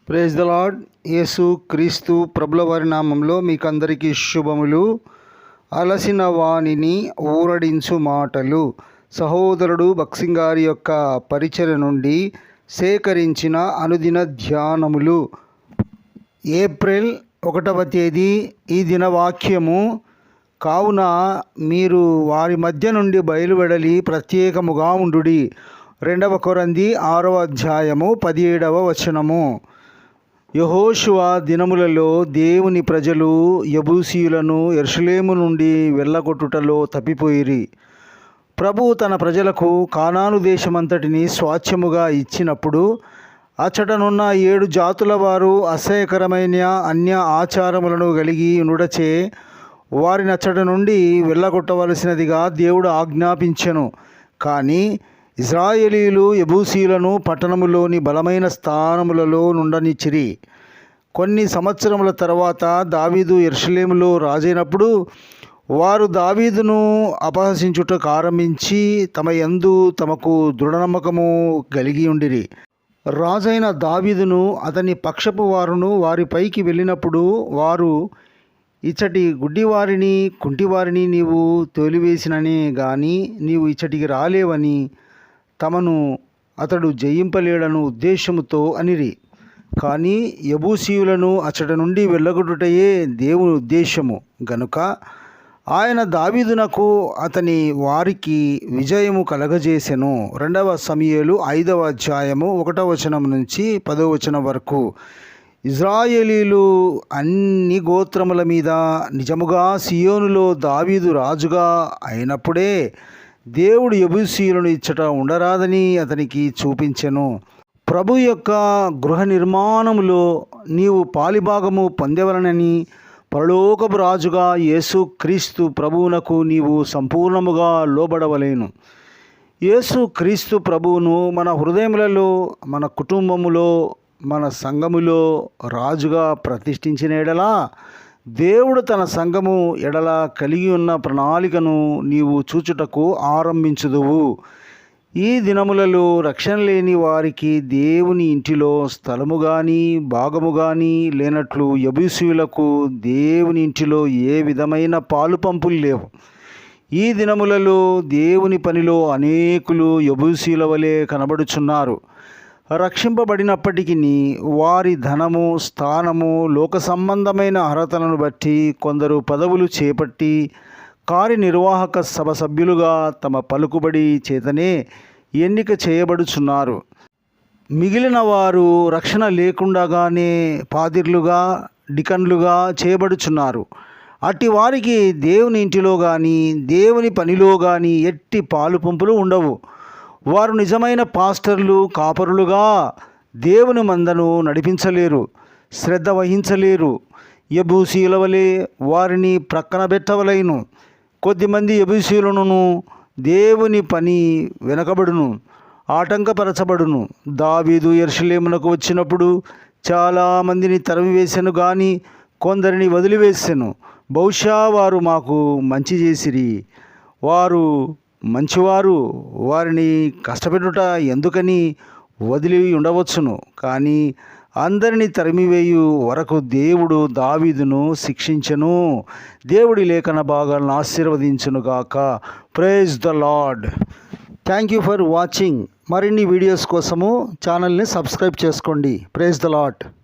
Praise the lord. యేసు క్రీస్తు ప్రభుల వారి నామంలో మీకు అందరికీ శుభములు. అలసిన వాణిని ఊరడించు మాటలు. సహోదరుడు భక్సింగ్ గారి యొక్క పరిచర్య నుండి సేకరించిన అనుదిన ధ్యానములు. ఏప్రిల్ 1వ తేదీ ఈ దిన వాక్యము. కావున మీరు వారి మధ్య నుండి బయలువెడలి ప్రత్యేకముగా ఉండుడి. 2 కొరింథీ 6వ అధ్యాయము 17వ వచనము. యెహోషువ దినములలో దేవుని ప్రజలు యెబూసీయులను యెరూషలేము నుండి వెళ్ళగొట్టుటలో తప్పిపోయిరి. ప్రభువు తన ప్రజలకు కానాను దేశమంతటిని స్వాస్థ్యముగా ఇచ్చినప్పుడు అచ్చటనున్న 7 జాతుల వారు అసహ్యకరమైన అన్య ఆచారములను కలిగి ఉండుటచే వారిని అచ్చట నుండి వెళ్ళగొట్టవలసినదిగా దేవుడు ఆజ్ఞాపించెను. కానీ ఇశ్రాయేలీయులు యెబూసీయులను పట్టణములోని బలమైన స్థానములలో నుండనిచ్చిరి. కొన్ని సంవత్సరముల తర్వాత దావీదు యెరూషలేములో రాజైనప్పుడు వారు దావీదును అపహసించుటకు ఆరంభించి తమ యందు తమకు దృఢనమ్మకము కలిగి ఉండిరి. రాజైన దావీదును అతని పక్షపు వారును వారిపైకి వెళ్ళినప్పుడు వారు, ఇచ్చటి గుడ్డివారిని కుంటివారిని నీవు తోలివేసిననే గాని నీవు ఇచ్చటికి రాలేవని తమను అతడు జయింపలేడను ఉద్దేశముతో అనిరి. కానీ యెబూసీయులను అచ్చట నుండి వెళ్ళగొట్టుటయే దేవుని ఉద్దేశము గనుక ఆయన దావీదునకు అతని వారికి విజయము కలగజేసెను. 2 సమూయేలు 5వ అధ్యాయము 1వ వచనం నుంచి 10వ వచనం వరకు. ఇశ్రాయేలీలు అన్ని గోత్రముల మీద నిజముగా సియోనులో దావీదు రాజుగా అయినప్పుడే దేవుడు యెబూసీయులను ఇచ్చట ఉండరాదని అతనికి చూపించెను. ప్రభు యొక్క గృహ నిర్మాణములో నీవు పాలిభాగము పొందవలనని పరలోకపు రాజుగా యేసు క్రీస్తు ప్రభువునకు నీవు సంపూర్ణముగా లోబడవలేను. యేసు క్రీస్తు ప్రభువును మన హృదయములలో, మన కుటుంబములో, మన సంఘములో రాజుగా ప్రతిష్ఠించిన ఎడలా దేవుడు తన సంఘము ఎడల కలిగి ఉన్న ప్రణాళికను నీవు చూచుటకు ఆరంభించుదువు. ఈ దినములలో రక్షణ లేని వారికి దేవుని ఇంటిలో స్థలము కానీ భాగము కానీ లేనట్లు యెబూసీయులకు దేవుని ఇంటిలో ఏ విధమైన పాలు పంపులు లేవు. ఈ దినములలో దేవుని పనిలో అనేకులు యెబూసీయుల వలె కనబడుచున్నారు. రక్షింపబడినప్పటికీ వారి ధనము, స్థానము, లోక సంబంధమైన అర్హతలను బట్టి కొందరు పదవులు చేపట్టి కార్యనిర్వాహక సభ సభ్యులుగా తమ పలుకుబడి చేతనే ఎన్నిక చేయబడుచున్నారు. మిగిలిన వారు రక్షణ లేకుండానే పాదిర్లుగా, డికన్లుగా చేయబడుచున్నారు. అట్టి వారికి దేవుని ఇంటిలో కానీ దేవుని పనిలో కానీ ఎట్టి పాలు పంపులు ఉండవు. వారు నిజమైన పాస్టర్లు, కాపరులుగా దేవుని మందను నడిపించలేరు, శ్రద్ధ వహించలేరు. యెబూసీయుల వలె వారిని ప్రక్కన పెట్టవలెను. కొద్దిమంది యెబూసీయులను దేవుని పని వెనకబడును, ఆటంకపరచబడును. దావీదు యెరూషలేమునకు వచ్చినప్పుడు చాలామందిని తరిమివేసెను గాని కొందరిని వదిలివేసెను. బహుశా వారు మాకు మంచి చేసిరి, వారు మంచివారు, వారిని కష్టపెట్టుట ఎందుకని వదిలి ఉండవచ్చును. కానీ అందరినీ తరిమివేయు వరకు దేవుడు దావీదును శిక్షించెను. దేవుడి లేఖన భాగాలను ఆశీర్వదించునుగాక. Praise the Lord. Thank you for watching. మరిన్ని వీడియోస్ కోసము ఛానల్ని సబ్స్క్రైబ్ చేసుకోండి. Praise the lord.